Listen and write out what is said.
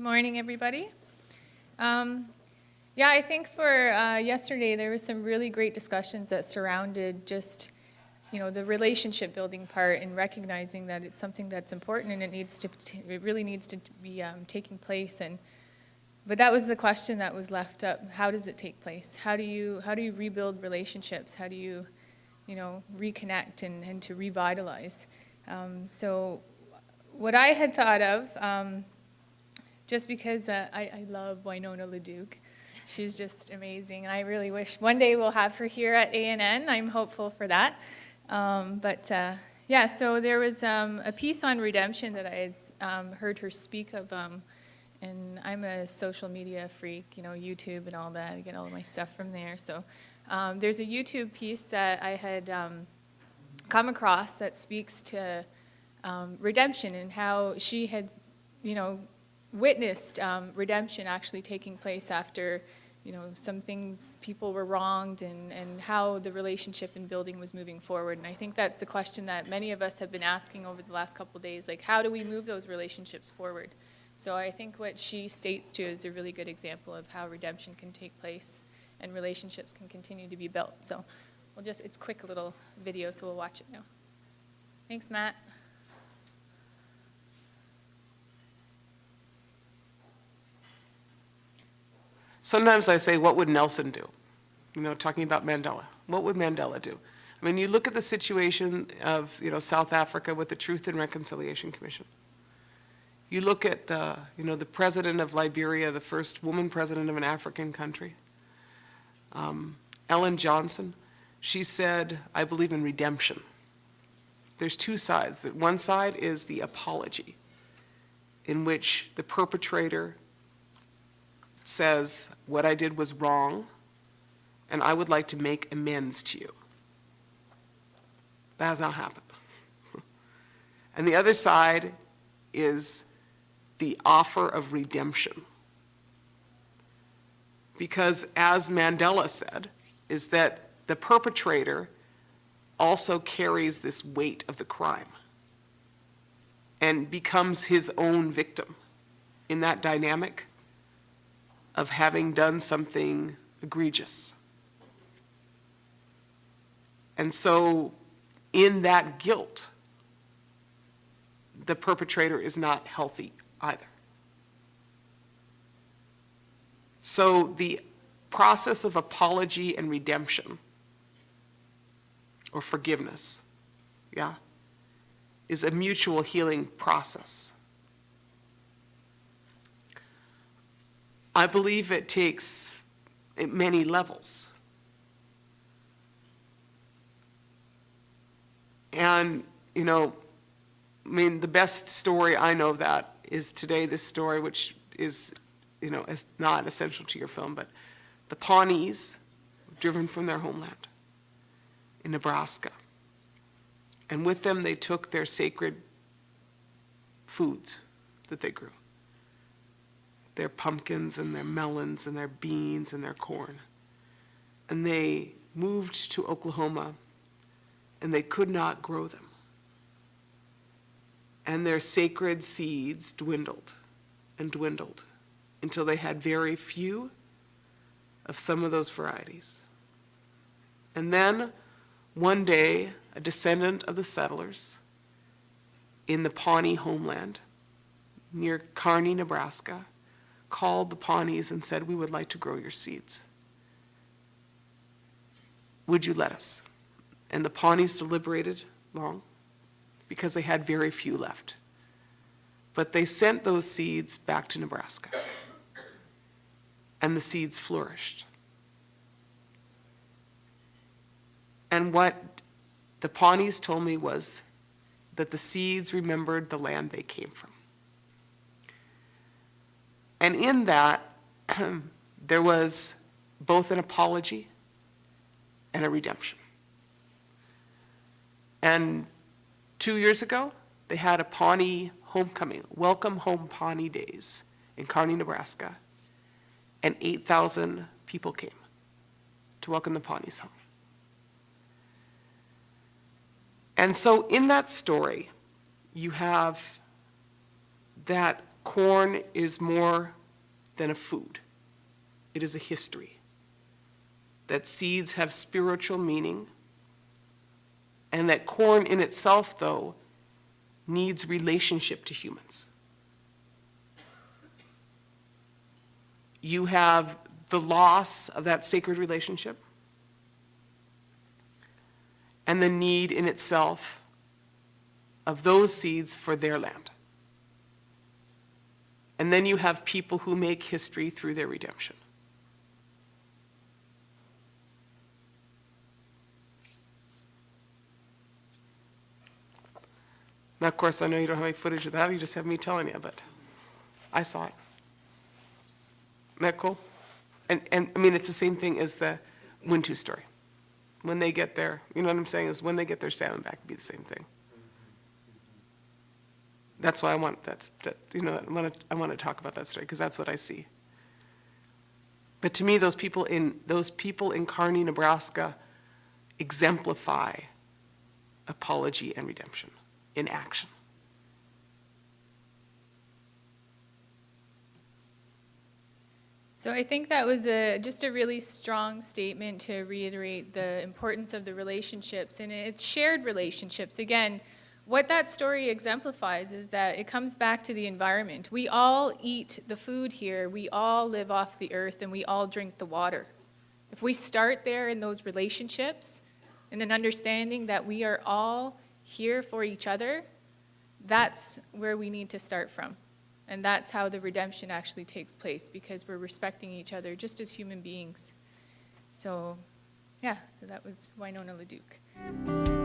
morning, everybody. Yeah, I think for yesterday there was some really great discussions that surrounded just, the relationship building part and recognizing that it's something that's important and it really needs to be taking place. But that was the question that was left up. How does it take place? How do you rebuild relationships? How do you, reconnect and to revitalize? So what I had thought of, just because I love Winona LaDuke. She's just amazing, and I really wish one day we'll have her here at ANN. I'm hopeful for that. Yeah, so there was a piece on redemption that I had heard her speak of, and I'm a social media freak, YouTube and all that. I get all of my stuff from there. So there's a YouTube piece that I had come across that speaks to redemption and how she had, witnessed redemption actually taking place after, some things, people were wronged and how the relationship and building was moving forward. And I think that's the question that many of us have been asking over the last couple of days, like how do we move those relationships forward? So I think what she states too is a really good example of how redemption can take place and relationships can continue to be built. So it's a quick little video, so we'll watch it now. Thanks, Matt. Sometimes I say, what would Nelson do? Talking about Mandela. What would Mandela do? I mean, you look at the situation of, South Africa with the Truth and Reconciliation Commission. You look at, the president of Liberia, the first woman president of an African country, Ellen Johnson. She said, I believe in redemption. There's two sides. One side is the apology, in which the perpetrator says, what I did was wrong, and I would like to make amends to you. That has not happened. And the other side is the offer of redemption. Because as Mandela said, is that the perpetrator also carries this weight of the crime and becomes his own victim in that dynamic of having done something egregious. And so in that guilt, the perpetrator is not healthy either. So the process of apology and redemption, or forgiveness, is a mutual healing process. I believe it takes many levels. And, the best story I know of that is today this story, which is, is not essential to your film, but the Pawnees were driven from their homeland in Nebraska. And with them, they took their sacred foods that they grew. Their pumpkins and their melons and their beans and their corn. And they moved to Oklahoma, and they could not grow them. And their sacred seeds dwindled and dwindled until they had very few of some of those varieties. And then one day, a descendant of the settlers in the Pawnee homeland near Kearney, Nebraska, called the Pawnees and said, we would like to grow your seeds. Would you let us? And the Pawnees deliberated long because they had very few left. But they sent those seeds back to Nebraska. And the seeds flourished. And what the Pawnees told me was that the seeds remembered the land they came from. And in that, there was both an apology and a redemption. And 2 years ago, they had a Pawnee homecoming, Welcome Home Pawnee Days in Kearney, Nebraska, and 8,000 people came to welcome the Pawnees home. And so in that story, you have that corn is more than a food. It is a history. That seeds have spiritual meaning, and that corn in itself, though, needs relationship to humans. You have the loss of that sacred relationship and the need in itself of those seeds for their land. And then you have people who make history through their redemption. Now, of course, I know you don't have any footage of that, you just have me telling you, but I saw it. Isn't that cool? And I mean, it's the same thing as the Wintu story. When they get there, you know what I'm saying, is when they get their salmon back, it'd be the same thing. That's why I want I want to talk about that story, because that's what I see. But to me, those people in Kearney, Nebraska, exemplify apology and redemption in action. So I think that was just a really strong statement to reiterate the importance of the relationships, and it's shared relationships. Again, what that story exemplifies is that it comes back to the environment. We all eat the food here, we all live off the earth, and we all drink the water. If we start there in those relationships, and an understanding that we are all here for each other, that's where we need to start from. And that's how the redemption actually takes place, because we're respecting each other just as human beings. So, yeah, so that was Winona LaDuke.